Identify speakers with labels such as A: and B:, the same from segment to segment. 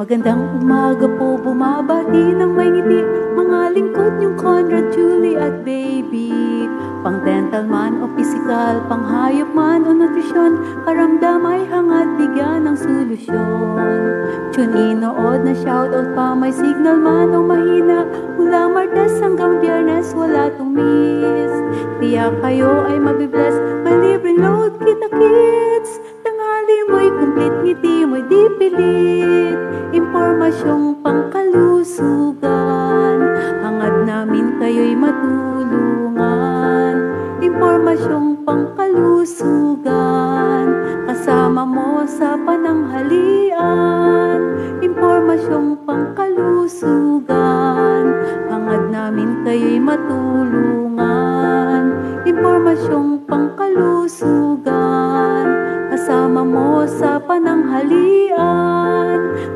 A: Magandang umaga po, bumabati ng may ngiti mga lingkod niyong Conrad, Julie at baby. Pang dental man o physical, pang hayop man o nutrisyon, karamdam ay hangad bigyan ng solusyon. Tune in, nood na shoutout pa, may signal man o mahina, mula Martes hanggang Biyernes wala tong miss. Tiyak kayo ay mabibless, may libreng load kita kids. Tanghali mo'y complete, ngiti mo'y di pilit. Impormasyong pangkalusugan, hangad namin kayo'y matulungan. Impormasyong pangkalusugan, kasama mo sa pananghalian. Impormasyong pangkalusugan, hangad namin kayo'y matulungan. Impormasyong pangkalusugan, kasama mo sa pananghalian.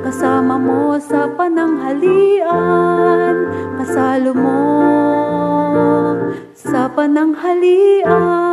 A: Kasama mo sa pananghalian. Kasalo mo sa pananghalian.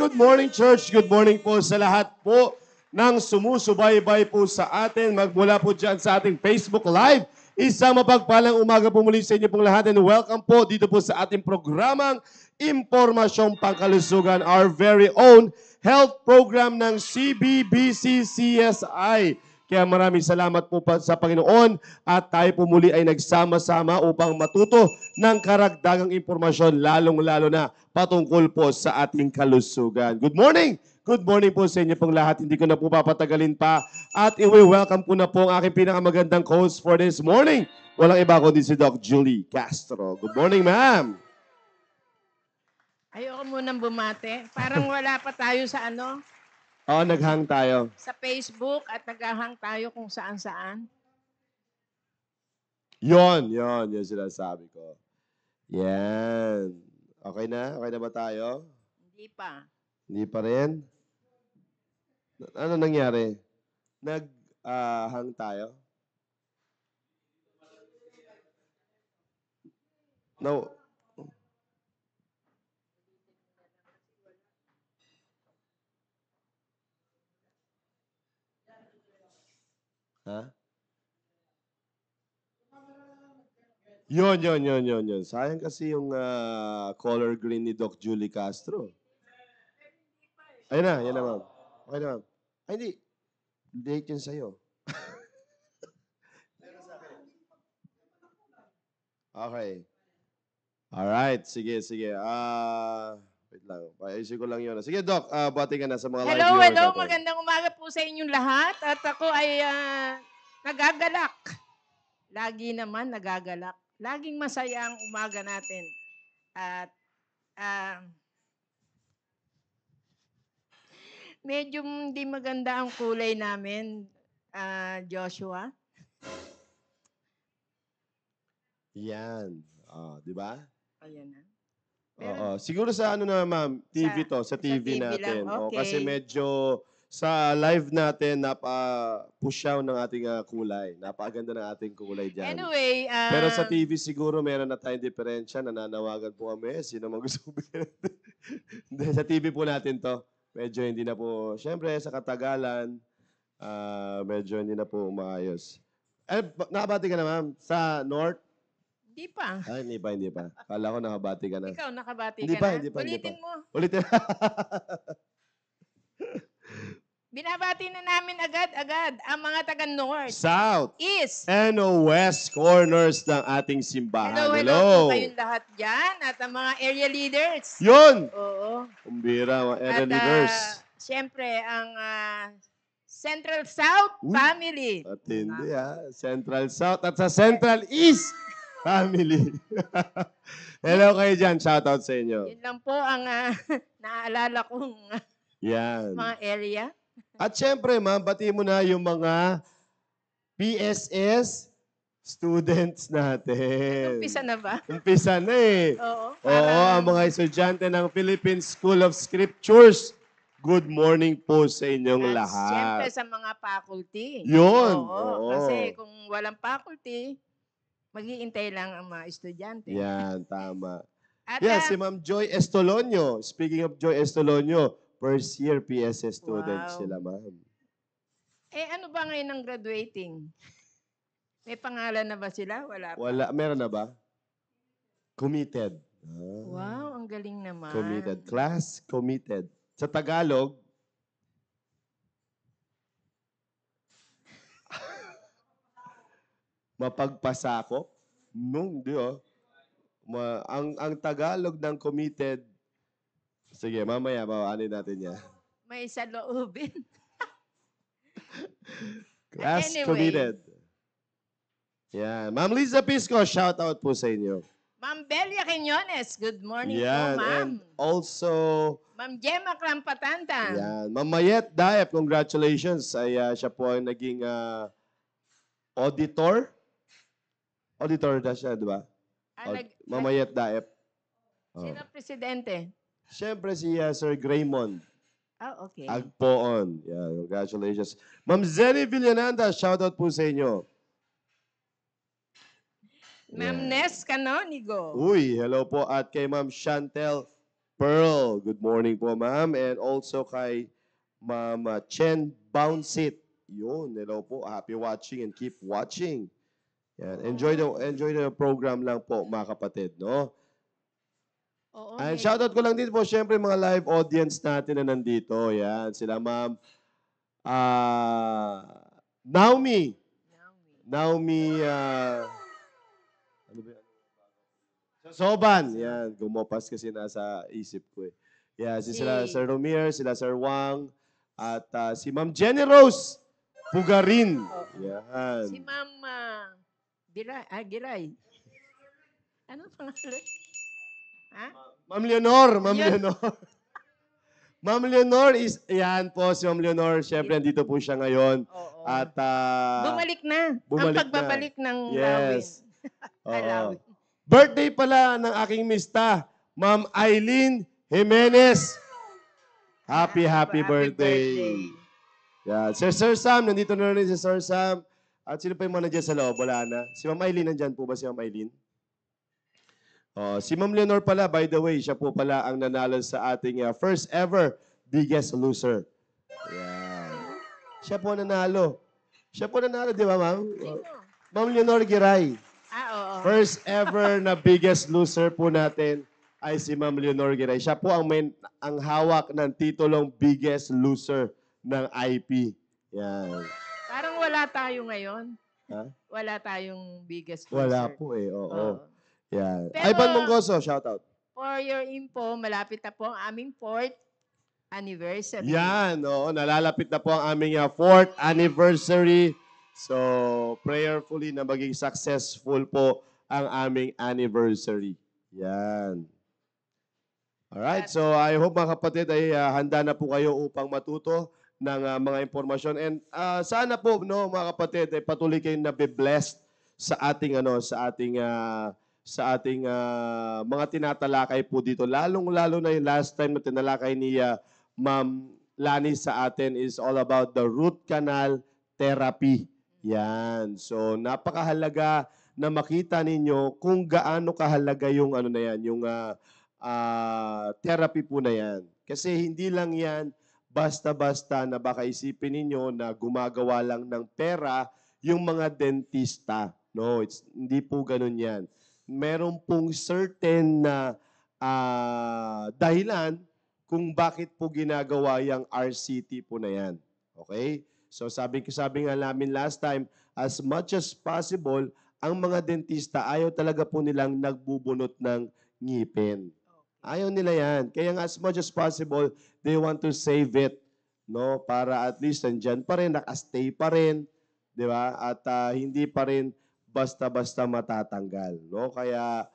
B: Good morning, church. Good morning po sa lahat po ng sumusubaybay po sa atin. Magmula po dyan sa ating Facebook Live. Isang mapagpalang umaga po muli sa inyo pong lahat and welcome po dito po sa ating programang Impormasyong Pangkalusugan, our very own health program ng CBBC-CSI. Kaya maraming salamat po sa Panginoon at tayo po muli ay nagsama-sama upang matuto ng karagdagang impormasyon lalong-lalo na patungkol po sa ating kalusugan. Good morning! Good morning po sa inyo pong lahat. Hindi ko na po papatagalin pa at i-welcome ko na po ang aking pinakamagandang host for this morning. Walang iba kundi si Doc Julie Castro. Good morning, ma'am!
C: Ayoko munang bumate. Parang wala pa tayo sa ano?
B: Oo, naghang tayo.
C: Sa Facebook at naghahang tayo kung saan-saan.
B: Yon yung sinasabi ko. Yan. Okay na? Okay na ba tayo?
C: Hindi pa.
B: Hindi pa rin? Ano nangyari? Nag-hang tayo? No. Ha? Yun. Sayang kasi yung color green ni Doc Julie Castro. Ayun na, yan na ma'am. Okay na ma'am. Ay, hindi. Date yun sa'yo. Okay. Alright, sige, sige. Wait lang. Paayusin ko lang yun. Sige, Doc, bati ka na sa mga live
C: Hello,
B: viewers
C: hello.
B: natin.
C: Magandang umaga po sa inyong lahat. At ako ay nagagalak. Lagi naman nagagalak. Laging masaya ang umaga natin. At medyo hindi maganda ang kulay namin, Joshua.
B: Yan. Di ba?
C: Ayan na.
B: Oo. Siguro sa ano na, ma'am, TV to, sa TV
C: TV
B: natin.
C: lang, okay.
B: Kasi medyo sa live natin, pusyaw ng ating kulay. Napakaganda ng ating kulay dyan.
C: Anyway,
B: Pero sa TV siguro meron na tayong diferensya. Nananawagan po kami. Sino man gusto bigyan natin. Hindi, sa TV po natin to. Medyo hindi na po, syempre sa katagalan, medyo hindi na po maayos. Nakabati ka na, ma'am? Sa North?
C: Hindi pa.
B: Ay, hindi pa. Kala ko nakabati ka na.
C: Ikaw, nakabati
B: Hindi
C: ka
B: pa,
C: na?
B: hindi pa, hindi
C: Ulitin
B: pa.
C: mo.
B: Ulitin.
C: Binabati na namin agad-agad ang mga taga-North,
B: South
C: East.
B: and West corners ng ating simbahan.
C: Hello po kayong lahat dyan at ang mga area leaders.
B: Yun!
C: Oo.
B: Kumbira, mga area
C: At
B: leaders.
C: siyempre, ang Central South
B: Uy.
C: family.
B: At hindi Central South at sa Central East family. Hello kayo dyan. Shoutout sa inyo.
C: Yun lang po ang naaalala kong
B: Yan.
C: mga area.
B: At syempre, ma'am, bati mo na yung mga PSS students natin.
C: Umpisa na ba?
B: Umpisa na eh.
C: Oo.
B: Oo, ang mga estudyante ng Philippine School of Scriptures. Good morning po sa inyong
C: At
B: lahat.
C: siyempre sa mga faculty.
B: Yun.
C: Oo.
B: Oo.
C: Kasi kung walang faculty, mag-iintay lang ang mga estudyante.
B: Yan, tama.
C: At
B: Yeah, si Ma'am Joy Estolonio. Speaking of Joy Estolonio, first year PSS students
C: Wow.
B: sila, ma'am.
C: ano ba ngayon ang graduating? May pangalan na ba sila? Wala pa.
B: Wala, meron na ba? Committed.
C: Wow, ang galing naman.
B: Committed. Class committed. Sa Tagalog, mapagpasakop? No, hindi ang Tagalog ng committed, sige, mamaya, mawaanin natin yan.
C: May saloobin.
B: Class
C: Anyway.
B: committed. Yan. Ma'am Liza Pisco, shout out po sa inyo.
C: Ma'am Belia Quiñones, good morning
B: Yan.
C: po, ma'am.
B: And also,
C: Ma'am Gemma Clampatanta.
B: yan. Ma'am Mayet Daep, congratulations. Ay, siya po ang naging auditor. Auditor na siya, di ba? Ma'am Mayet Daep.
C: Sino presidente?
B: Siyempre si Sir Graymond
C: Okay.
B: Agpoon. Yan, congratulations. Ma'am Zenny Villananda, shout out po sa inyo.
C: Ma'am Nes Canonigo.
B: Uy, hello po. At kay Ma'am Chantel Pearl. Good morning po, ma'am. And also kay Ma'am Chen Bounceit. Yun, hello po. Happy watching and keep watching. Yan. Enjoy the program lang po, mga kapatid, no?
C: Oo,
B: And
C: may-
B: shoutout ko lang din po, syempre, mga live audience natin na nandito. Yan, sila Ma'am Naomi. Naomi, ano ba yan? Soban. Yan, gumopas kasi nasa isip ko eh. Yan, sila
C: Si-
B: Sir Romir, sila Sir Wang, at si Ma'am Jenny Rose Pugarin. Yan.
C: Si Ma'am Giray. Ano pangalan? Ha?
B: Ma'am Leonor, Ma'am
C: Yan.
B: Leonor. Ma'am Leonor is, yan po si Ma'am Leonor. Siyempre, nandito po siya ngayon.
C: Oo.
B: At,
C: Bumalik na.
B: bumalik
C: ang pagbabalik ng
B: yes. Oo.
C: Lawin.
B: Birthday pala ng aking mista, Ma'am Eileen Jimenez. Happy birthday. Yan. Sir Sam, nandito na rin si Sir Sam. At sino pa yung mga nandiyan sa loob? Wala na. Si Ma'am Eileen, nandyan po ba si Ma'am Eileen? Si Ma'am Leonor pala, by the way, siya po pala ang nanalo sa ating first ever Biggest Loser. Yan. Siya po nanalo. Di ba, ma'am? Ma'am Leonor Giray.
C: Oo.
B: First ever na Biggest Loser po natin ay si Ma'am Leonor Giray. Siya po ang hawak ng titulong Biggest Loser ng IP. Yan.
C: Parang wala tayo ngayon.
B: Ha?
C: Wala tayong biggest
B: Wala
C: loser.
B: po eh, oo.
C: Oo.
B: Yan.
C: Pero,
B: Ivan Monggoso, shout out.
C: for your info, malapit na po ang aming 4th anniversary.
B: Yan, oo, nalalapit na po ang aming 4th anniversary. So, prayerfully na maging successful po ang aming anniversary. Yan. Alright, so I hope mga kapatid ay handa na po kayo upang matuto ng mga impormasyon. And sana po, no, mga kapatid, ay patuloy kayong nabe-blessed sa ating mga tinatalakay po dito. Lalong-lalo na yung last time na tinalakay ni Ma'am Lani sa atin is all about the root canal therapy. Yan. So, napakahalaga na makita ninyo kung gaano kahalaga yung ano na yan, yung therapy po na yan. Kasi hindi lang yan basta-basta na baka isipin ninyo na gumagawa lang ng pera yung mga dentista. No, hindi po ganun yan. Meron pong certain na dahilan kung bakit po ginagawa yung RCT po na yan. Okay? So sabi nga namin last time, as much as possible, ang mga dentista ayaw talaga po nilang nagbubunot ng ngipin. Ayaw nila yan. Kaya nga as much as possible, they want to save it. No? Para at least nandyan pa rin, nakastay pa rin. Di ba? At hindi pa rin basta-basta matatanggal. No? Kaya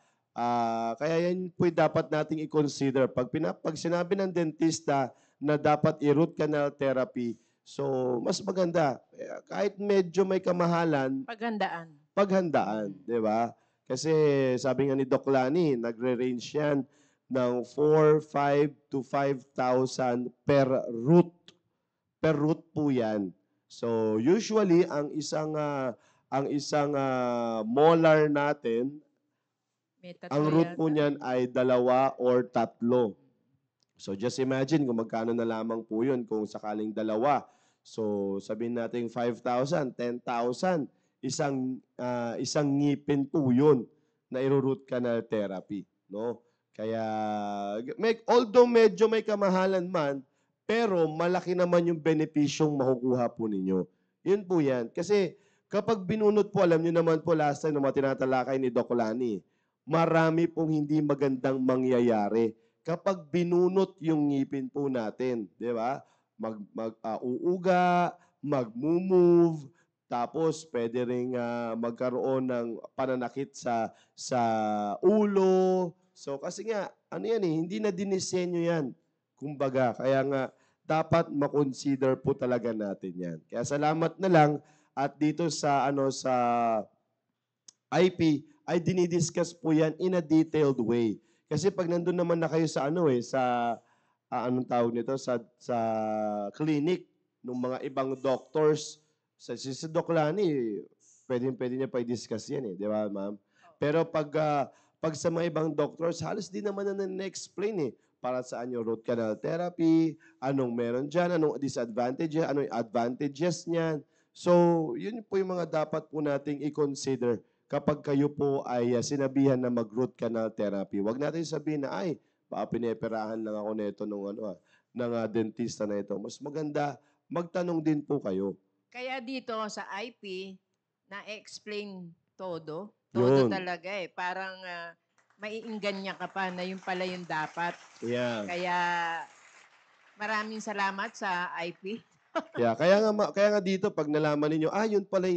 B: yan po dapat nating i-consider. Pag sinabi ng dentista na dapat i-root canal therapy, so mas maganda. Kahit medyo may kamahalan, paghandaan. Di ba? Kasi sabi nga ni Doc Lani, nagre-range yan ng 4,500 to 5,000 per root. Per root po yan. So usually ang isang molar natin, ang root po niyan ay 2 or 3. So just imagine kung magkano na lamang po yun kung sakaling 2. So sabihin natin 5,000, 10,000, isang ngipin po yun na i-root canal therapy, no? Kaya although medyo may kamahalan man, pero malaki naman yung benepisyong makukuha po ninyo. Yun po yan. Kasi kapag binunot po, alam nyo naman po last time na tinatalakay ni Doc Lani, marami pong hindi magandang mangyayari kapag binunot yung ngipin po natin. Di ba? Uuga, mag-move, tapos pwede rin magkaroon ng pananakit sa ulo. So kasi nga, ano yan hindi na dinisenyo yan. Kumbaga, kaya nga, dapat makonsider po talaga natin yan. Kaya salamat na lang at dito sa IP ay dinidiscuss po yan in a detailed way. Kasi pag nandun naman na kayo sa anong tawag nito, sa clinic ng mga ibang doctors, si Doc Lani, pwede niya pa i-discuss yan di ba, ma'am? Pero pag sa mga ibang doctors, halos di naman na-explain para saan yung root canal therapy, anong meron dyan, anong disadvantages, anong advantages niyan. So, yun po yung mga dapat po nating i-consider kapag kayo po ay sinabihan na mag-root canal therapy. Huwag natin sabihin na, baka pineperahan lang ako nito ng dentista na ito. Mas maganda, magtanong din po kayo.
C: Kaya dito sa IP, na-explain todo.
B: Yun.
C: Todo talaga Parang maiingganya ka pa na yun pala yung dapat.
B: Yeah.
C: Kaya maraming salamat sa IP.
B: Yeah, kaya nga dito pag nalaman niyo, yun pala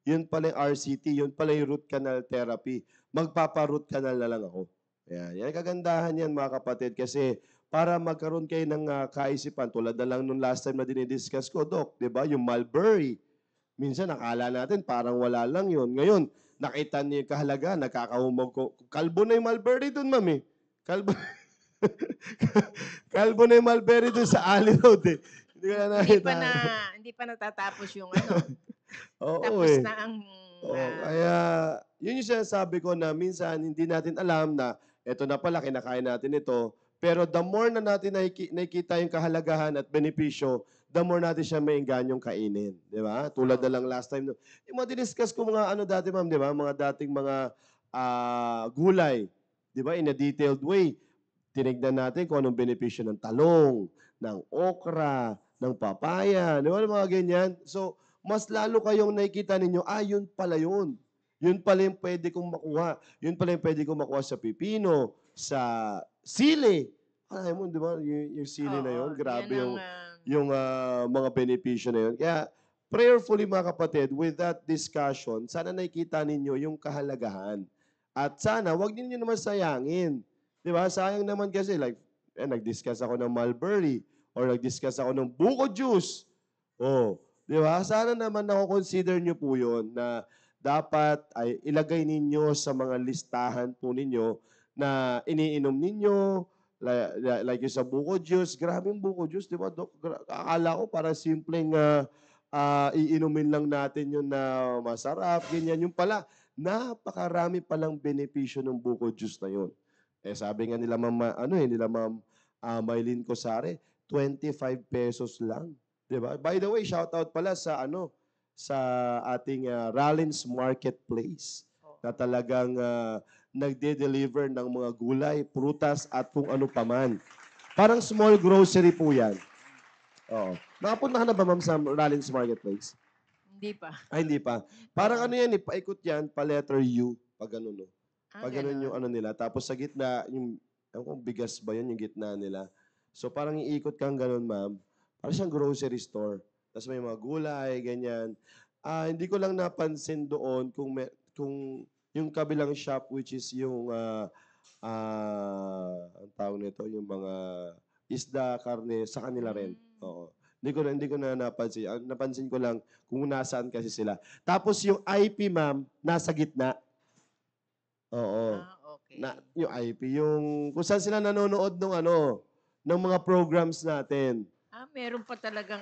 B: yung RCT, yun pala yung root canal therapy. Magpapa-root canal na lang ako. Yan kagandahan yan mga kapatid kasi para magkaroon kayo ng kaisipan tulad na lang nung last time na dinidiscuss ko, Doc, 'di ba? Yung mulberry. Minsan nakala natin parang wala lang yun. Ngayon, nakita niyo yung kahalaga, nakakahumog ko. Kalbo na yung mulberry dun, ma'am Kalbo. Kalbo na yung mulberry dun sa alley road
C: Hindi pa natatapos yung
B: Oo,
C: tapos na ang...
B: kaya, yun yung sinasabi ko na minsan hindi natin alam na eto na pala, kinakain natin ito. Pero the more na natin nakikita yung kahalagahan at benepisyo, the more natin siya may enganyong kainin. Di ba? Tulad na lang last time. Yung mga diniscuss ko mga dati, ma'am, di ba? Mga dating mga gulay. Di ba? In a detailed way. Tinignan natin kung anong benepisyo ng talong, ng okra, ng papaya. Di ba? Mga ganyan. So, mas lalo kayong nakikita ninyo, yun pala yun. Yun pala yung pwede kong makuha. Yun pala yung pwede kong makuha sa pipino, sa sili. Alam mo, di ba, yung sili na yun,
C: Oo,
B: grabe
C: yan ang,
B: yung mga benepisyo na yun. Kaya, prayerfully mga kapatid, with that discussion, sana nakikita ninyo yung kahalagahan. At sana, wag ninyo naman sayangin. Di ba? Sayang naman kasi, like, nag-discuss ako ng mulberry or nag-discuss ako ng buko juice. Oh, di ba? Sana naman consider nyo po yun na dapat ay ilagay ninyo sa mga listahan po ninyo na iniinom ninyo, like yung sa buko juice. Grabe yung buko juice, di ba, Dok? Akala ko para simpleng iinumin lang natin yun na masarap, ganyan. Yung pala, napakarami palang benepisyo ng buko juice na yun. Eh sabi nga nila ma'am Maylin Cosare, 25 pesos lang. 'Di ba? By the way, shout out pala sa ating Rollins Marketplace na talagang nagde-deliver ng mga gulay, prutas at kung ano paman. Parang small grocery po 'yan. Oo. Nakapunta ka na ba ma'am sa Rollins Marketplace?
C: hindi pa.
B: Ay, hindi pa. Parang
C: Oo.
B: ano yan, paikot yan, pa letter U, pag ano no.
C: Ah,
B: Pag ganun yung
C: ganon.
B: ano nila. Tapos sa gitna, ewan ko, bigas ba yun, yung gitna nila. So parang iikot kang ganun, ma'am. Parang siyang grocery store. Tapos may mga gulay, ganyan. Hindi ko lang napansin doon kung yung kabilang shop, which is yung, ang tawag nito, yung mga isda, karne, sa kanila rin. Oo. Hindi ko na napansin. Ang napansin ko lang kung nasaan kasi sila. Tapos yung IP, ma'am, nasa gitna. Oo.
C: Okay.
B: Yung IP, yung kung saan sila nanonood ng mga programs natin.
C: Meron pa talagang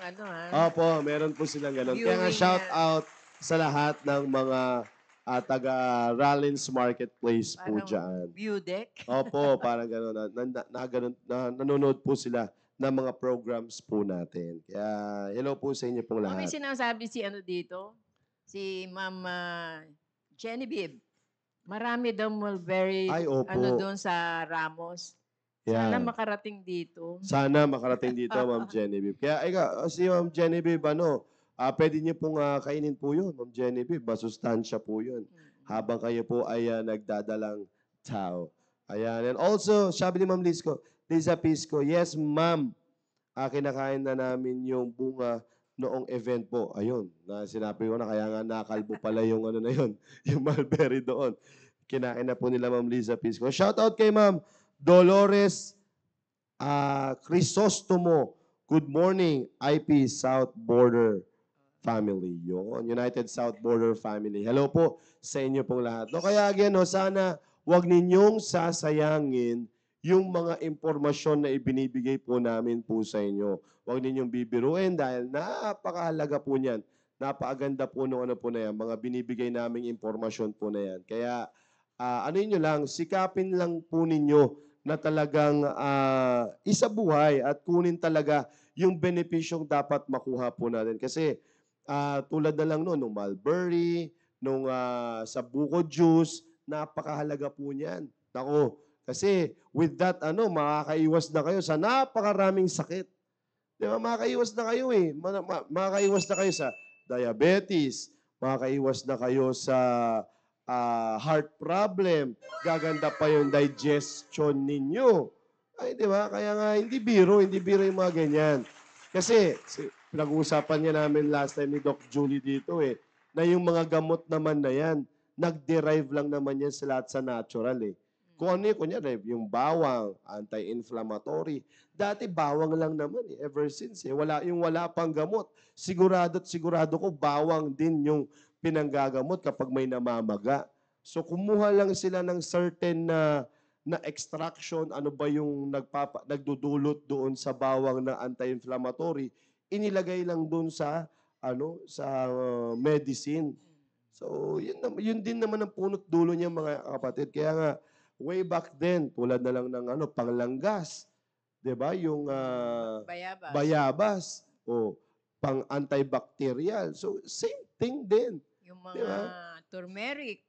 B: Opo, meron po silang ganun. Kaya nga
C: Viewing,
B: shout out sa lahat ng mga taga Rollins Marketplace po
C: parang
B: dyan.
C: view deck.
B: Opo, parang gano'n. Nanonood po sila ng mga programs po natin. Kaya hello po sa inyo pong
C: May
B: lahat.
C: sinasabi si dito, si Ma'am Genevieve. Marami daw mulberry
B: Ay, opo.
C: doon sa Ramos. Sana
B: Yeah.
C: makarating dito.
B: Sana makarating dito, Ma'am Genevieve. Kaya si Ma'am Genevieve, pwede niyo pong kainin po yun, Ma'am Genevieve. Masustansya po yun. Habang kayo po ay nagdadalang tao. Ayan. And also, sabi ni Ma'am Liza Pisco, yes, ma'am, kinakain na namin yung bunga noong event po. Ayun, sinabi ko na, kaya nga nakalbo pala yung na yun, yung mulberry doon. Kinain na po nila Ma'am Liza Pisco. Shout out kay Ma'am Dolores Crisostomo. Good morning, IP South Border Family. Yun, United South Border Family. Hello po sa inyo pong lahat. No, kaya again, sana wag ninyong sasayangin yung mga impormasyon na ibinibigay po namin po sa inyo. Huwag ninyong bibiruin dahil napakahalaga po niyan. Napakaganda po nung po na yan, mga binibigay naming impormasyon po na yan. Kaya nyo lang, sikapin lang po ninyo na talagang isabuhay at kunin talaga yung benepisyong dapat makuha po natin. Kasi tulad na lang nung mulberry, sa buko juice, napakahalaga po niyan. Nako, kasi with that, makakaiwas na kayo sa napakaraming sakit. Di ba? Makakaiwas na kayo eh. Makakaiwas na kayo sa diabetes, makakaiwas na kayo sa heart problem, gaganda pa yung digestion ninyo. Ay, di ba? Kaya nga, hindi biro yung mga ganyan. Kasi, pinag-uusapan niya namin last time ni Doc Julie dito na yung mga gamot naman na yan, nag-derive lang naman yan sa lahat sa natural Kung ano kunyari, yung bawang, anti-inflammatory. Dati bawang lang naman ever since wala pang gamot. Sigurado ko bawang din yung pinanggagamot kapag may namamaga. So kumuha lang sila ng certain na extraction, ano ba yung nagdudulot doon sa bawang na anti-inflammatory, inilagay lang doon sa medicine. So yun din naman ang punot dulo niya mga kapatid. Kaya nga way back then, tulad na lang ng panglanggas, 'di ba? Yung bayabas pang antibacterial. So same thing din.
C: Yung mga
B: diba?
C: turmeric,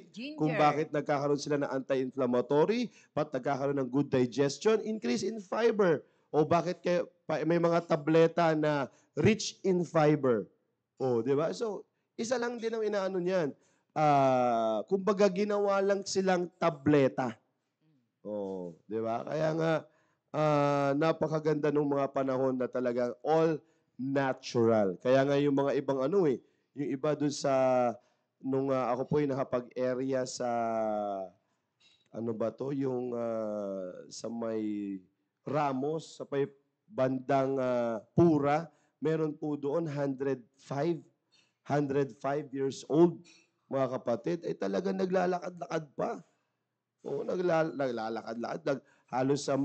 C: ginger.
B: Kung bakit nagkakaroon sila ng anti-inflammatory, nagkakaroon ng good digestion, increase in fiber. O bakit may mga tableta na rich in fiber. Di ba? So, isa lang din ang inaano niyan. kumbaga ginawa lang silang tableta. Oo, di ba? Kaya nga, napakaganda ng mga panahon na talagang all natural. Kaya nga yung mga ibang yung iba dun sa, nung ako po yung nakapag-area sa, ano ba to, yung sa may Ramos, sa may bandang Pura, meron po doon 105 years old, mga kapatid, ay talagang naglalakad-lakad pa. Oo, naglalakad-lakad. Halos sa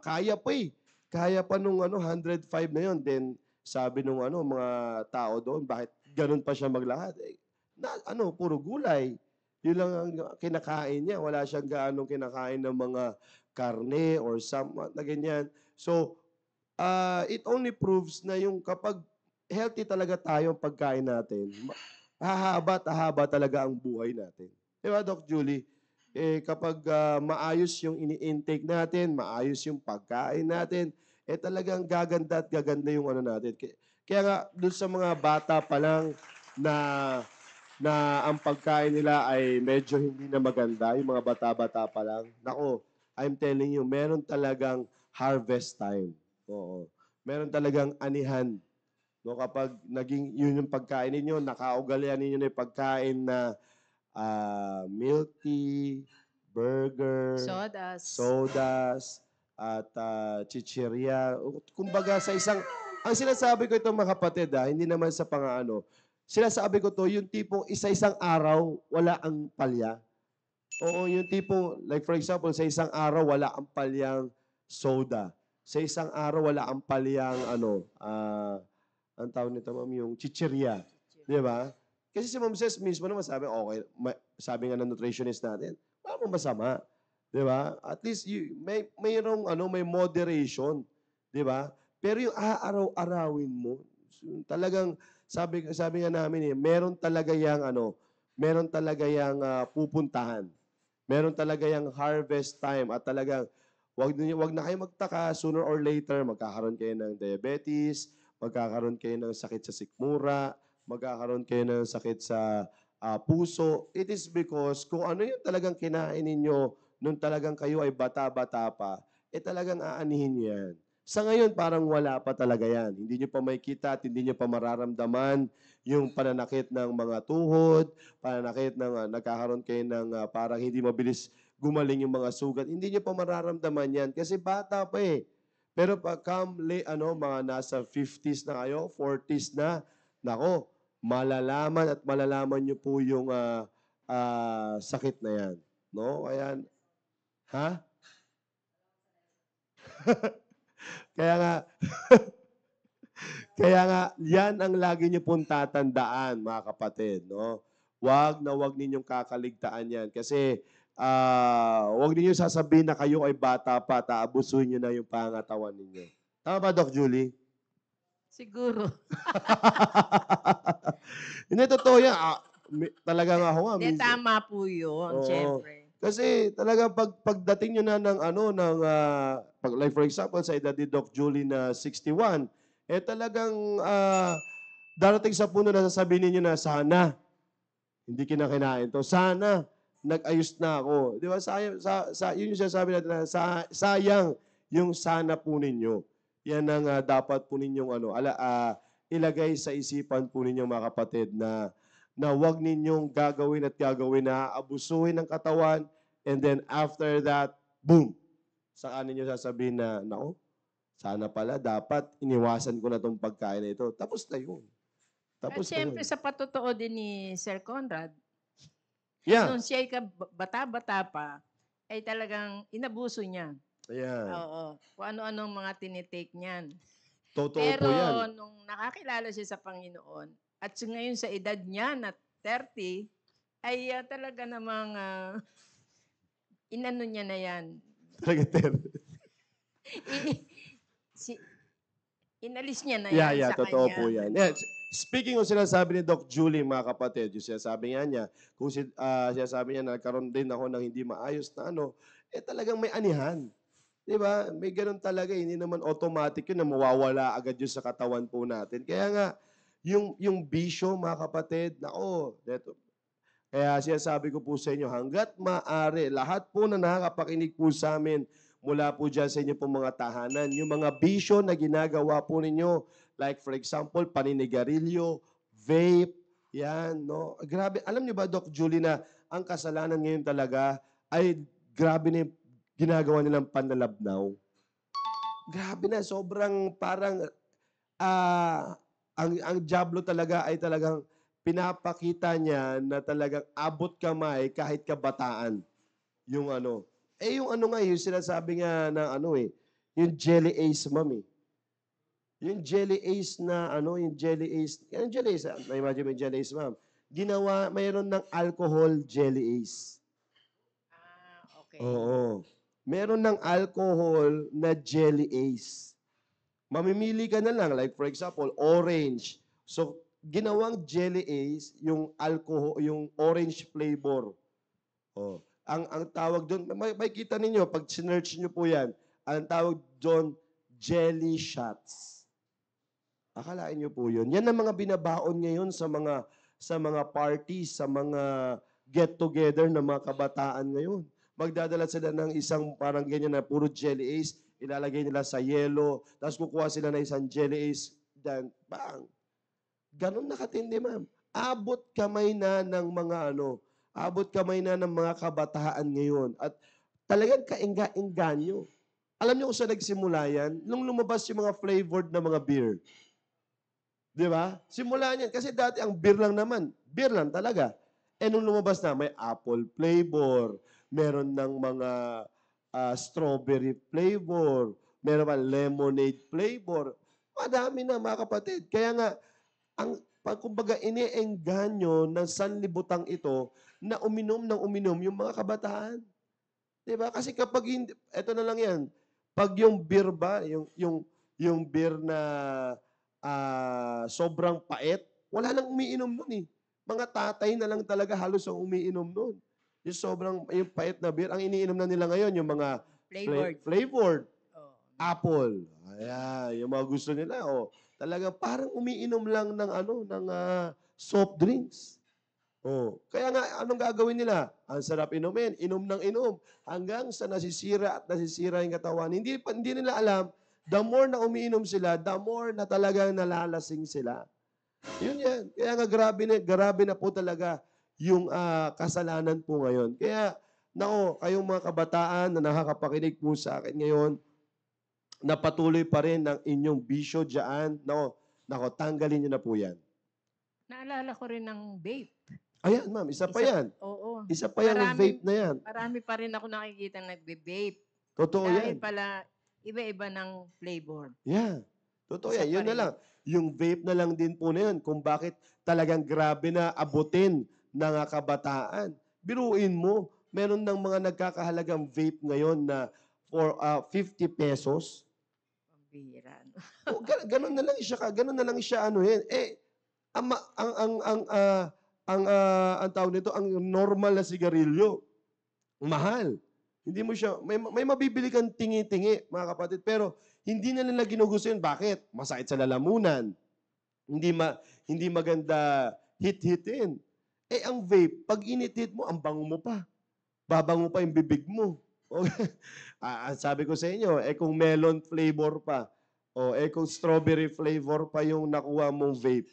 B: kaya pa eh. Kaya pa nung 105 na yon. Then sabi nung mga tao doon, bakit ganun pa siya maglakad? Puro gulay. Yun lang ang kinakain niya. Wala siyang gaanong kinakain ng mga karne or na ganyan. So, it only proves na yung kapag healthy talaga tayo ang pagkain natin, hahaba at hahaba talaga ang buhay natin. Di ba, Doc Julie? Kapag maayos yung ini-intake natin, maayos yung pagkain natin, talagang gaganda at gaganda yung natin. Kaya nga, dun sa mga bata pa lang na ang pagkain nila ay medyo hindi na maganda, yung mga bata-bata pa lang, nako, I'm telling you, meron talagang harvest time. Oo. Meron talagang anihan. No, kapag naging yun yung pagkain ninyo, nakaugalian ninyo na yung pagkain na milk tea, burger,
C: Sodas.
B: sodas, at chichirya. Kumbaga ang sinasabi ko ito mga kapatid, hindi naman sa sinasabi ko to, yung tipong isa-isang araw, wala ang palya. Oo, yung tipong, like for example, sa isang araw, wala ang palyang soda. Sa isang araw, wala ang palyang, ang tawag nito, ma'am, yung chichirya. Di ba? Kasi si Ma'am Ses mismo naman sabi, okay, sabi nga ng nutritionist natin, wala mong masama. Di ba? At least may moderation. Di ba? Pero yung aaraw-arawin mo, talagang sabi nga namin meron talaga yang pupuntahan. Meron talaga yang harvest time at talagang wag na kayo magtaka, sooner or later magkakaroon kayo ng diabetes, magkakaroon kayo ng sakit sa sikmura, magkakaroon kayo ng sakit sa puso. It is because kung ano yung talagang kinain ninyo nung talagang kayo ay bata-bata pa, talagang aanihin nyo yan. Sa ngayon, parang wala pa talaga yan. Hindi nyo pa makikita at hindi nyo pa mararamdaman yung pananakit ng mga tuhod, pananakit ng nagkakaroon kayo ng parang hindi mabilis gumaling yung mga sugat. Hindi nyo pa mararamdaman yan kasi bata pa eh. Pero pag mga nasa 50s na kayo, 40s na, nako, malalaman at malalaman nyo po yung sakit na yan. No? Kaya, ha? Kaya nga, kaya nga, yan ang lagi nyo pong tatandaan, mga kapatid. No? Wag na wag ninyong kakaligtaan yan. Kasi, wag ninyong sasabihin na kayo ay bata pa, taabusuhin nyo na yung pangatawan ninyo. Tama ba, Doc Julie?
C: Siguro.
B: Hindi, totoo yan. Talagang ako nga.
C: Hindi, tama po yun, syempre.
B: Kasi talagang pagdating nyo na like for example, sa edad ni Doc Julie na 61, talagang darating sa puno na sasabihin niyo na sana hindi kinakinain to. Sana nag-ayos na ako. Di ba? Yun yung sinasabi natin na sayang yung sana po ninyo. Yan ang dapat po ninyong ilagay sa isipan po ninyong mga kapatid na wag ninyong gagawin na abusuhin ng katawan and then after that, boom! Saka ninyo sasabihin na, nako, sana pala dapat iniwasan ko na itong pagkain na ito. Tapos na yun.
C: At syempre sa patotoo din ni Sir Conrad,
B: Yeah.
C: nung siya'y bata-bata pa, ay talagang inabuso niya.
B: Ayan.
C: Oo. Kung ano-anong mga tinitake niyan.
B: Totoo
C: Pero
B: po yan.
C: nung nakakilala siya sa Panginoon, at ngayon sa edad niya na 30, ay talaga namang inano niya na yan. Inalis niya na yan sa
B: totoo
C: kanya.
B: po yan. Yeah, speaking of sinasabi ni Doc Julie, mga kapatid, yung sinasabi niya, kung sinasabi niya na nagkaroon din ako ng hindi maayos na talagang may anihan. Di ba? May ganun talaga. Hindi naman automatic yun na mawawala agad yun sa katawan po natin. Kaya nga, yung bisyo, mga kapatid, Kaya sinasabi ko po sa inyo, hanggat maaari, lahat po na nakakapakinig po sa amin, mula po dyan sa inyo pong mga tahanan, yung mga bisyo na ginagawa po ninyo, like for example, paninigarilyo, vape, yan, no? Grabe, alam niyo ba, Doc Julie, na ang kasalanan ngayon talaga ay grabe na yung ginagawa nilang panlalabnaw. Grabe na, sobrang parang ang diablo talaga ay talagang pinapakita niya na talagang abot kamay kahit kabataan. Yung ano. Yung ano nga, yung sinasabi nga na ano yung jelly ace, ma'am eh. Yung jelly ace na ano, yung jelly ace, yung jelly ace, na-imagine mo yung jelly ace, ma'am. Ginawa, mayroon ng alcohol jelly ace.
C: Okay.
B: Oo. Meron ng alcohol na jelly ace. Mamimili ka na lang, like for example, orange. So, ginawang jelly ace, yung alcohol, yung orange flavor. Oh. Ang tawag doon, may kita ninyo, pag sinearch nyo po yan, ang tawag doon, jelly shots. Akalain nyo po yun. Yan ang mga binabaon ngayon sa mga parties, sa mga get-together ng mga kabataan ngayon. Magdadala sila ng isang parang ganyan na puro jelly ace, ilalagay nila sa yelo, tapos kukuha sila ng isang jelly ace, then bang! Ganon nakatindi, ma'am. Abot kamay na ng mga abot kamay na ng mga kabataan ngayon. At talagang kaengga-engganyo. Alam niyo kung saan nagsimula yan? Nung lumabas yung mga flavored na mga beer. Di ba? Simula niyan. Kasi dati ang beer lang naman. Beer lang talaga. Nung lumabas na, may apple flavor, meron ng mga strawberry flavor, meron pa lemonade flavor. Madami na, mga kapatid. Kaya nga, kumbaga, iniengganyo ng sanlibutang ito na uminom ng uminom yung mga kabataan. Diba? Kasi kapag hindi, eto na lang yan, pag yung beer ba, yung beer na sobrang pait, wala nang umiinom nun eh. Mga tatay na lang talaga halos ang umiinom nun. Yung pait na beer, ang iniinom na nila ngayon, yung mga flavored.
C: Oh.
B: Apple. Ayan, yung mga gusto nila. Talagang parang umiinom lang ng soft drinks. Kaya nga, anong gagawin nila? Ang sarap inumin, inom ng inom, hanggang sa nasisira yung katawan. Hindi nila alam, the more na umiinom sila, the more na talagang nalalasing sila. Yun yan. Kaya nga grabe na po talaga yung kasalanan po ngayon. Kaya, kayong mga kabataan na nakakapakinig po sa akin ngayon, na patuloy pa rin ang inyong bisyo dyan, tanggalin nyo na po yan.
C: Naalala ko rin ng vape.
B: Ayan, ma'am, isa pa yan.
C: Oo.
B: Isa pa yan ang vape na yan.
C: Marami pa rin ako nakikita nagbe-vape.
B: Totoo
C: Dahil
B: yan.
C: pala, iba-iba ng flavor.
B: Yeah. Totoo
C: Isa
B: yan.
C: pa
B: Yun na
C: rin.
B: lang. Yung vape na lang din po na yun kung bakit talagang grabe na abutin ng kabataan. Biruin mo, meron ng mga nagkakahalagang vape ngayon na for 50 pesos.
C: Pambihira.
B: Ganun na lang siya ganun na lang siya ang tawag nito, ang normal na sigarilyo, mahal. Hindi mo siya, may mabibili kang tingi-tingi, mga kapatid, pero hindi na nila ginugusto yun. Bakit? Masakit sa lalamunan. Hindi maganda hit-hitin. Ang vape, pag init-hit mo, ang bango mo pa. Babango pa yung bibig mo. Sabi ko sa inyo, kung melon flavor pa, kung strawberry flavor pa yung nakuha mong vape.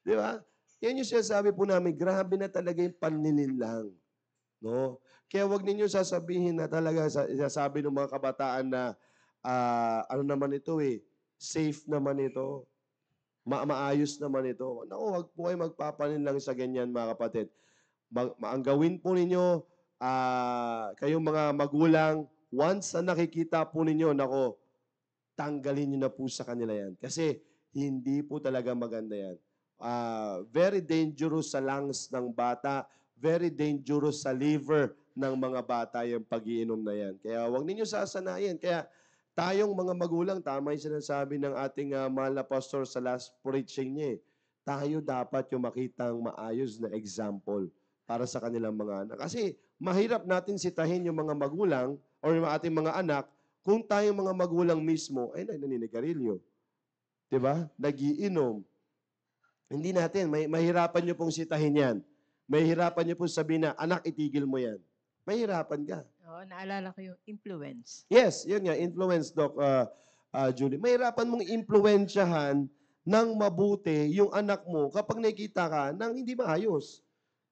B: Di ba? Yan yung sinasabi po namin, grabe na talaga yung panlilinlang. No? Kaya wag ninyo sasabihin na talaga, sasabi ng mga kabataan na, ano naman ito safe naman ito. Maayos naman ito. Naku, wag po kayo magpapalinlang sa ganyan, mga kapatid. Ang gawin po ninyo, kayong mga magulang, once na nakikita po ninyo, tanggalin nyo na po sa kanila yan. Kasi hindi po talaga maganda yan. Very dangerous sa lungs ng bata, very dangerous sa liver ng mga bata yung pag-iinom na yan. Kaya huwag ninyo sasanayin. Kaya tayong mga magulang, tama yung sinasabi ng ating mahal na pastor sa last preaching niya. Tayo dapat yung makitang maayos na example para sa kanilang mga anak. Kasi mahirap natin sitahin yung mga magulang o yung ating mga anak kung tayong mga magulang mismo ay naninigarilyo. Diba? Nagiinom. Hindi natin. Mahirapan nyo pong sitahin yan. Mahihirapan niyo po sabihin na, anak, itigil mo yan. Mahihirapan ka.
C: Oo, naalala ko yung influence.
B: Yes, yun nga, influence, Doc Julie. Mahirapan mong impluwensyahan ng mabuti yung anak mo kapag nakikita ka ng hindi maayos.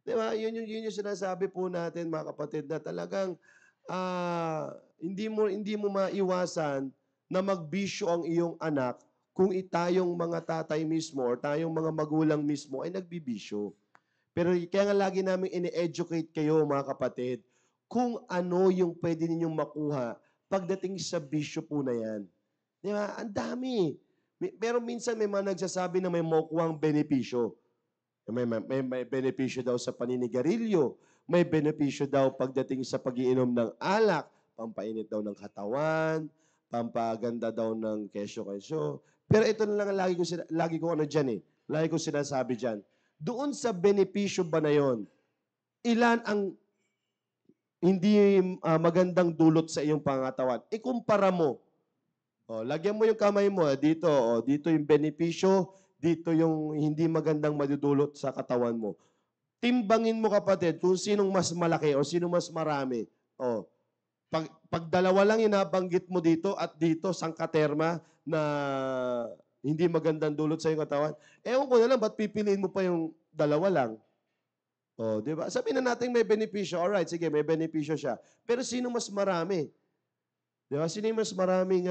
B: Di ba? Yun yung sinasabi po natin, mga kapatid, na talagang hindi mo maiwasan na magbisyo ang iyong anak kung tayong mga tatay mismo or tayong mga magulang mismo ay nagbibisyo. Pero kaya nga lagi namin ini-educate kayo, mga kapatid, kung ano yung pwede ninyong makuha pagdating sa bisyo po na yan. Di ba? Ang dami. Pero minsan may mga nagsasabi na may makukuhang benepisyo. May benepisyo daw sa paninigarilyo. May benepisyo daw pagdating sa pag-iinom ng alak. Pampainit daw ng katawan. Pampaganda daw ng kesyo-kesyo. Pero ito na lang lagi ko ano dyan eh. Lagi ko sinasabi dyan. Doon sa benepisyo ba na yon, ilan ang hindi magandang dulot sa iyong pangatawan? Ikumpara mo. Lagyan mo yung kamay mo. Dito yung benepisyo. Dito yung hindi magandang madudulot sa katawan mo. Timbangin mo, kapatid, kung sinong mas malaki o sino mas marami. Pag dalawa lang yung nabanggit mo dito at dito, sangkaterma na hindi magandang dulot sa iyong katawan, ewan ko na lang, ba't pipiliin mo pa yung dalawa lang? Di ba? Sabihin na natin may benepisyo. Alright, sige, may benepisyo siya. Pero sino mas marami? Di ba? Sino mas maraming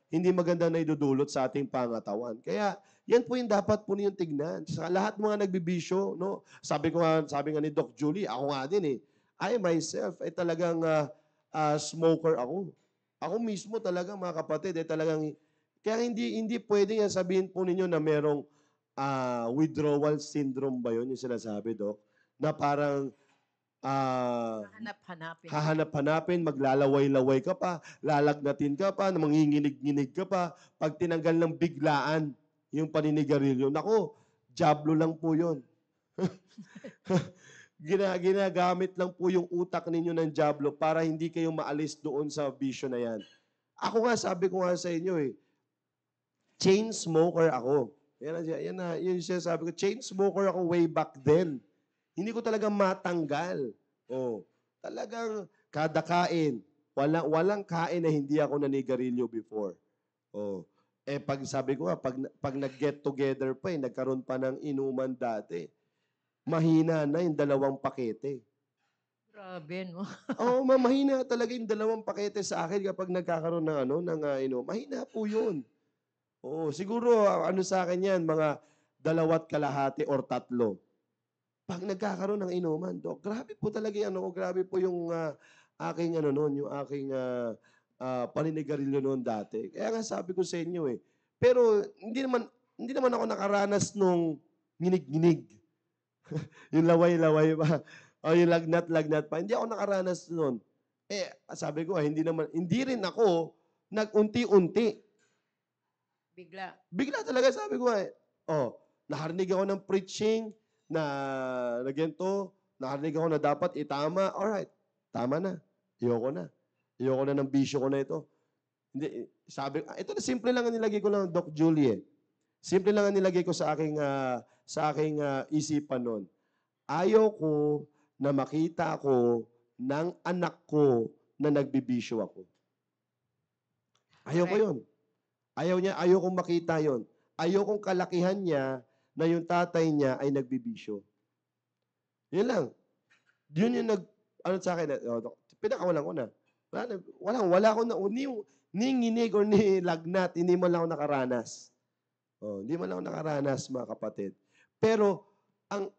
B: hindi maganda na idudulot sa ating pangatawan? Kaya, yan po yung dapat po niyong tignan. Sa lahat mga nagbibisyo, no? Sabi nga ni Doc Julie, ako nga din eh. I myself ay talagang smoker ako. Ako mismo talaga, mga kapatid, talagang, kaya hindi pwede nga sabihin po ninyo na merong withdrawal syndrome ba yun, yung sinasabi, Doc? Na parang hahanap-hanapin, maglalaway-laway ka pa, lalagnatin ka pa, manginginig-nginig ka pa, pag tinanggal ng biglaan yung paninigarilyo. Nako, jablo lang po yun. Ginagamit lang po yung utak ninyo ng jablo para hindi kayo maalis doon sa bisyo na yan. Ako nga, sabi ko nga sa inyo chain smoker ako. Yun siya sabi ko, chain smoker ako way back then. Hindi ko talaga matanggal. Talagang kada kain, walang kain na hindi ako nanigarilyo before. Pag sabi ko pag nag-get together pa nagkaroon pa ng inuman dati, mahina na yung 2 pakete.
C: Grabe, no?
B: Mahina talaga yung 2 pakete sa akin kapag nagkakaroon ng inom. Mahina po yun. Siguro sa akin yan, mga 2.5 or 3. Pag nagkakaroon ng inuman, Dok, grabe po talaga yan. Grabe po yung aking yung aking paninigarilyo noon dati. Kaya nga sabi ko sa inyo Pero hindi naman ako nakaranas nung nginig-nginig. Yung laway-laway pa. O yung lagnat-lagnat pa. Hindi ako nakaranas noon. Sabi ko, hindi rin ako nag-unti-unti. Bigla talaga, sabi ko nakarinig ako ng preaching na ganito, nakarinig ako na dapat itama. Alright, tama na. Ayoko na. Ayoko na ng bisyo ko na ito. Hindi, sabi, ito na simple lang ang nilagay ko lang, Doc Julie. Simple lang ang nilagay ko sa aking isipan noon. Ayaw ko na makita ko ng anak ko na nagbibisyo ako. Ayaw ko yun. Ayaw kong makita yon. Ayaw kong kalakihan niya na yung tatay niya ay nagbibisyo. Yun lang. Yun yung sa akin, pinakawalan ko na. Wala ko na, ni nginig or ni lagnat, hindi man lang ako nakaranas. Hindi man lang ako nakaranas, mga kapatid. Pero, ang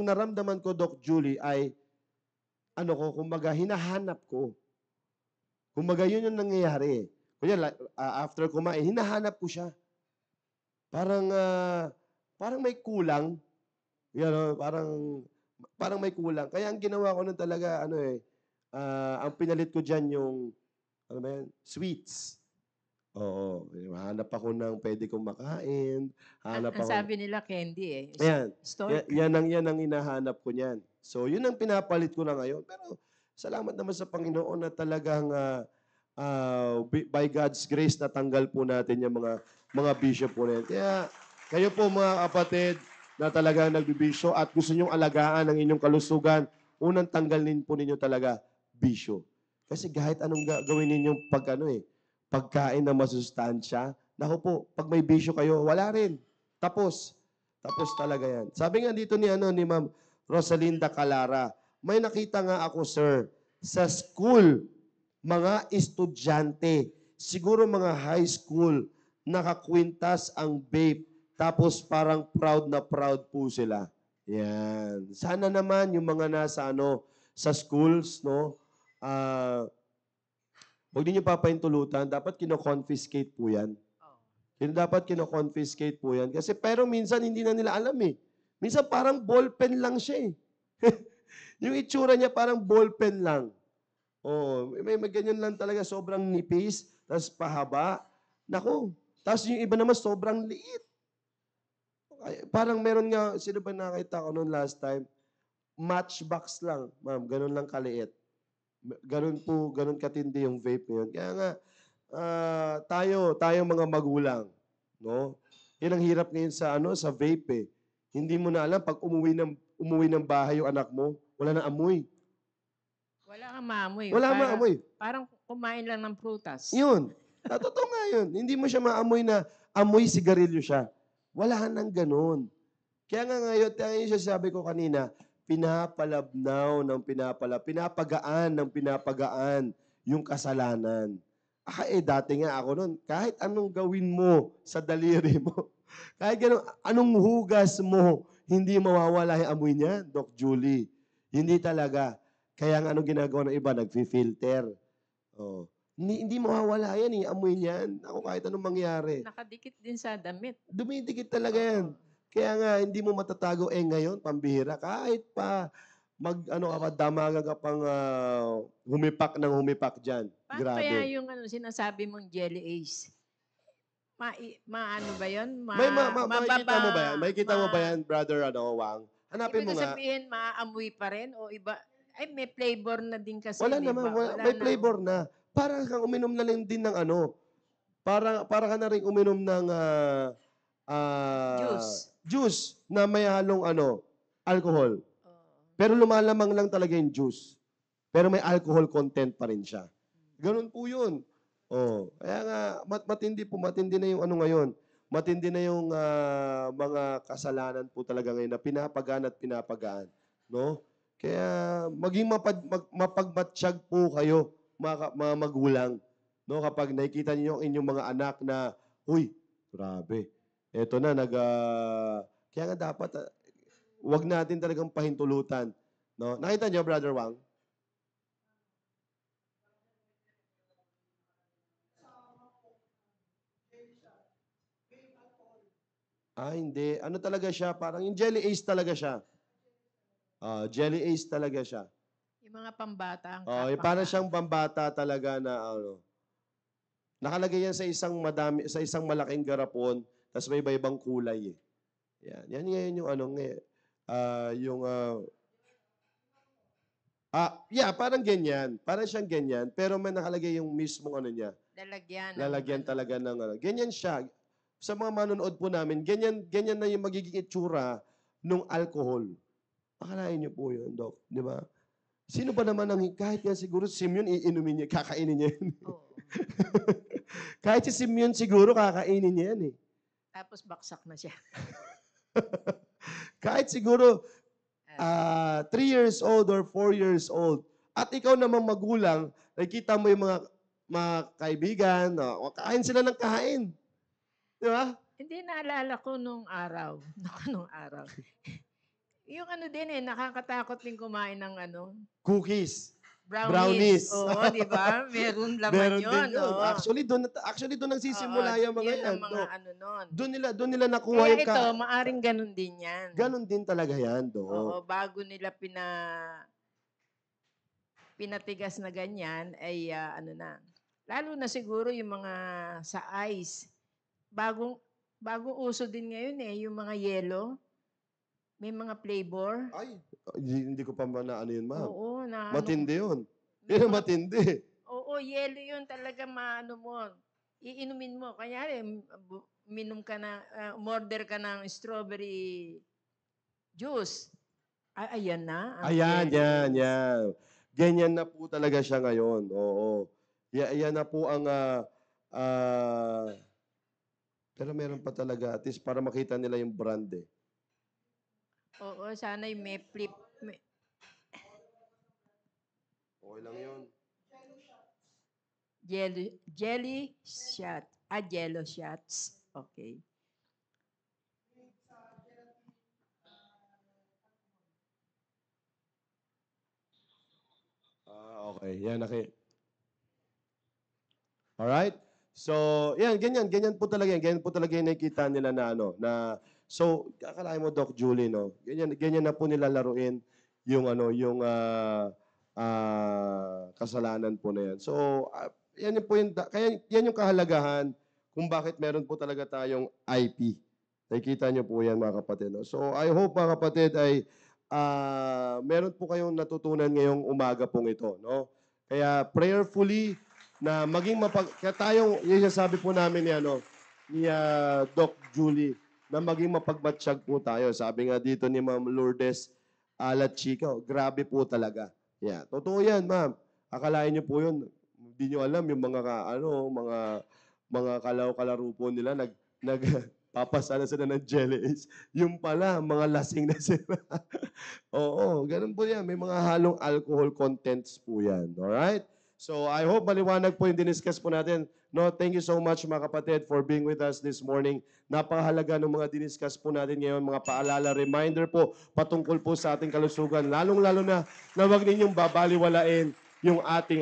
B: naramdaman ko, Doc Julie, ay, kumbaga, hinahanap ko. Kumbaga, yun yung nangyayari. Kunya, after kumain, hinahanap ko siya. Parang may kulang. Parang may kulang. Kaya ang ginawa ko nun talaga, ang pinalit ko dyan yung, sweets. Hanap ako ng pwede kong makain.
C: Ang sabi nila candy
B: Ayan.
C: Store.
B: Yan ang hinahanap ko niyan. So, yun ang pinapalit ko na ngayon. Pero, salamat naman sa Panginoon na talagang by God's grace, natanggal po natin yung mga bisyo po na yan. Kaya, kayo po mga kapatid, na talagang nagbibisyo at gusto nyong alagaan ang inyong kalusugan, unang tanggalin po ninyo talaga bisyo. Kasi kahit anong gawin ninyong pagkain na masustansya, naku po, pag may bisyo kayo, wala rin. Tapos. Tapos talaga yan. Sabi nga dito ni Ma'am Rosalinda Calara, may nakita nga ako, sir, sa school, mga estudyante, siguro mga high school, nakakwintas ang vape, tapos parang proud na proud po sila. Yan. Sana naman yung mga nasa sa schools, no, huwag niyo papaintulutan, dapat kino-confiscate po yan. Dapat kino-confiscate po yan. Kasi pero minsan hindi na nila alam eh. Minsan parang ballpen lang siya eh. Yung itsura niya parang ballpen lang. Oh, may ganyan lang talaga, sobrang nipis, tapos pahaba. Naku, tapos yung iba naman sobrang liit. Parang meron nga, sino ba nakita ko noon last time? Matchbox lang, ma'am, ganun lang kaliit. Ganun katindi yung vape ngayon. Kaya nga, tayo mga magulang, no? Yan ang hirap ngayon sa vape eh. Hindi mo na alam pag umuwi ng bahay yung anak mo, wala na amoy.
C: Wala kang maamoy.
B: Wala kang maamoy.
C: Parang kumain lang ng prutas.
B: Yun. Totoo nga yun. Hindi mo siya maamoy na amoy sigarilyo siya. Wala nang ganun. Kaya nga ngayon, yung sabi ko kanina, pinapalabnaw ng pinapagaan ng pinapagaan yung kasalanan. Dati nga ako nun, kahit anong gawin mo sa daliri mo, kahit anong hugas mo, hindi mawawala yung amoy niya, Doc Julie. Hindi talaga. Kaya nga anong ginagawa ng iba, nagfi-filter. Oh. Hindi mawawala yan amoy niyan. Ako kahit anong mangyari.
C: Nakadikit din sa damit.
B: Dumidikit talaga yan. Kaya nga, hindi mo matatago. Ngayon, pambihira. Kahit pa damaga ka pang humipak dyan.
C: Paano
B: Grabe.
C: kaya yung sinasabi mong jelly ace? Maano ba yun?
B: Makikita mo ba yan? Makikita mo ba yan, brother Wang? Hanapin mo
C: Ibig
B: nga.
C: sabihin, maaamoy pa rin o iba? Ay, may flavor na din kasi.
B: Wala
C: diba?
B: naman. May flavor na. Para kang uminom na lang din ng para ka na rin uminom ng juice na may halong alcohol. Pero lumalamang lang talaga yung juice. Pero may alcohol content pa rin siya. Ganun po yun. Kaya nga, matindi na yung ngayon. Matindi na yung mga kasalanan po talaga ngayon na pinapagaan at pinapagaan. No? Kaya maging mapagmatsyag po kayo, mga magulang. No? Kapag nakikita niyo ang inyong mga anak na, uy, grabe. Eto na, kaya nga dapat, wag natin talagang pahintulutan. No? Nakita niyo, Brother Wang? Hindi. Ano talaga siya? Parang yung jelly ace talaga siya. Jelly ace talaga siya.
C: Yung mga pambata.
B: Para siyang pambata talaga na nakalagay yan sa isang malaking garapon, tapos may iba-ibang kulay eh. Yan ngayon yung parang ganyan. Parang siyang ganyan, pero may nakalagay yung mismong niya. Lalagyan talaga ng ganyan siya. Sa mga manonood po namin, ganyan na yung magiging itsura nung alcohol. Akalain niyo po yun, Doc. Di ba? Sino ba naman kahit yan siguro si Simeon, iinumin niya, kakainin niya yan.
C: Oo.
B: Kahit si Simeon siguro, kakainin niya yan eh.
C: Tapos baksak na siya.
B: Kahit siguro 3 years old or 4 years old. At ikaw namang magulang, nakikita mo yung mga kaibigan, kain sila ng kain. Di ba?
C: Hindi, naalala ko nung araw. Yung din nakakatakot din kumain ng
B: Cookies.
C: brownies. Oo, di ba? Meron laman yun.
B: Oh. Actually, doon nagsisimula yung mga yan.
C: Nun.
B: Doon nila nakuha
C: Kaya
B: yung
C: ito, maaring ganun din yan.
B: Ganun din talaga yan, Do.
C: Oo, bago nila pinatigas na ganyan, ay lalo na siguro yung mga sa ice. Bagong uso din ngayon yung mga yelo. May mga flavor.
B: Ay, hindi ko pa yun, ma'am.
C: Oo.
B: Matindi yun. Yun ang matindi.
C: Oo, yelo yun talaga mo. Iinumin mo. Kanya umorder ka ng strawberry juice. Ayan na. Ang
B: Ayan,
C: jelly
B: yan,
C: is.
B: yan. Ganyan na po talaga siya ngayon. Oo. Yan na po ang pero meron pa talaga at least para makita nila yung brand eh.
C: Oo, sana'y may flip.
B: Okay lang yun.
C: Jelly shot. Jello shots. Okay.
B: Okay. Yan, Alright? So, yan, ganyan po talaga yan. Ganyan po talaga yung nakikita nila na so, akalain mo, Doc Julie, no? Ganyan na po nila laruin yung kasalanan po na yan. So, yan po kaya yan yung kahalagahan kung bakit meron po talaga tayong IP. Nakikita niyo po yan, mga kapatid. No? So, I hope, mga kapatid, ay meron po kayong natutunan ngayong umaga pong ito. No? Kaya prayerfully, na maging kaya tayong, yung sabi po namin ni Doc Julie, na maging mapagmatsyag po tayo. Sabi nga dito ni Ma'am Lourdes Chica, grabe po talaga. Yeah, totoo yan, ma'am. Akalain niyo po yun, hindi niyo alam yung mga kalaro po nila, papasala sila ng jelly ace. Yung pala, mga lasing na sila. Oo, ganun po yan. May mga halong alcohol contents po yan. Alright? So, I hope maliwanag po yung diniscuss po natin. No, thank you so much mga kapatid for being with us this morning. Napakahalaga ng mga diniscuss po natin ngayon, mga paalala, reminder po patungkol po sa ating kalusugan. Lalong-lalo na huwag ninyong babaliwalain yung ating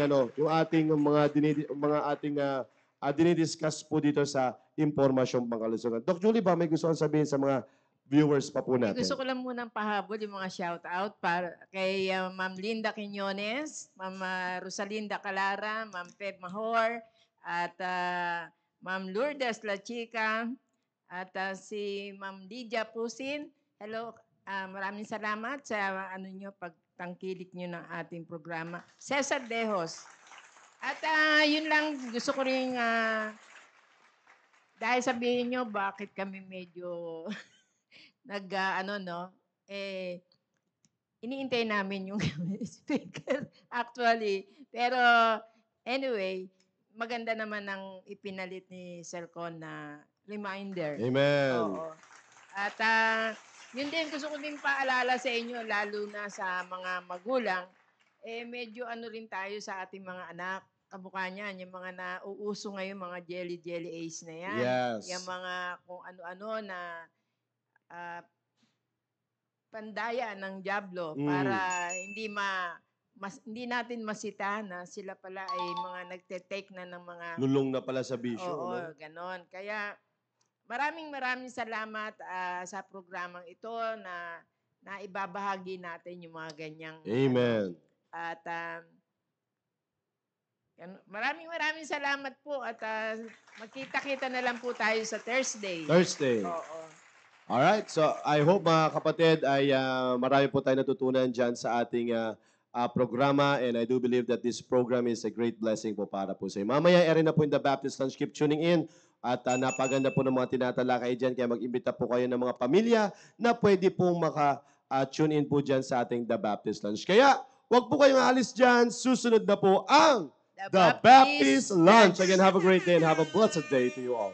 B: dinidiscuss po dito sa impormasyong pangkalusugan. Doc Julie, ba may gusto kang sabihin sa mga viewers pa po natin?
C: Gusto ko lang munang pahabol yung mga shout-out para kay Ma'am Linda Quiñones, Ma'am Rosalinda Calara, Ma'am Feb Mahor, at Ma'am Lourdes La Chica, at si Ma'am Lydia Pusin. Hello, maraming salamat sa pagtangkilik nyo ng ating programa. Cesar Dejos. At yun lang, gusto ko rin, dahil sabihin nyo, bakit kami medyo iniintay namin yung speaker actually. Pero anyway, maganda naman ang ipinalit ni Sir Con na reminder.
B: Amen.
C: Oo. At yun din, gusto ko din paalala sa inyo, lalo na sa mga magulang, medyo rin tayo sa ating mga anak. Kamukha niyan, yung mga nauuso ngayon, mga jelly ace na yan.
B: Yes.
C: Yung mga kung ano-ano na pandaya ng Diablo para hindi natin masita na sila pala ay mga nagte-take na ng mga
B: Lulong na pala sa bisyo.
C: oo,
B: No?
C: ganon. Kaya maraming salamat sa programang ito na ibabahagi natin yung mga ganyang
B: Amen.
C: at maraming salamat po at magkita-kita na lang po tayo sa Thursday. Oo.
B: Alright, so I hope mga kapatid ay marami po tayo natutunan dyan sa ating programa, and I do believe that this program is a great blessing po para po sa inyo. Mamaya rin na po in the Baptist Lunch. Keep tuning in at napaganda po ng mga tinatalakay dyan, kaya mag-imbita po kayo ng mga pamilya na pwede pong maka-tune in po dyan sa ating The Baptist Lunch. Kaya wag po kayong aalis dyan, susunod na po ang The Baptist Lunch. Again, have a great day and have a blessed day to you all.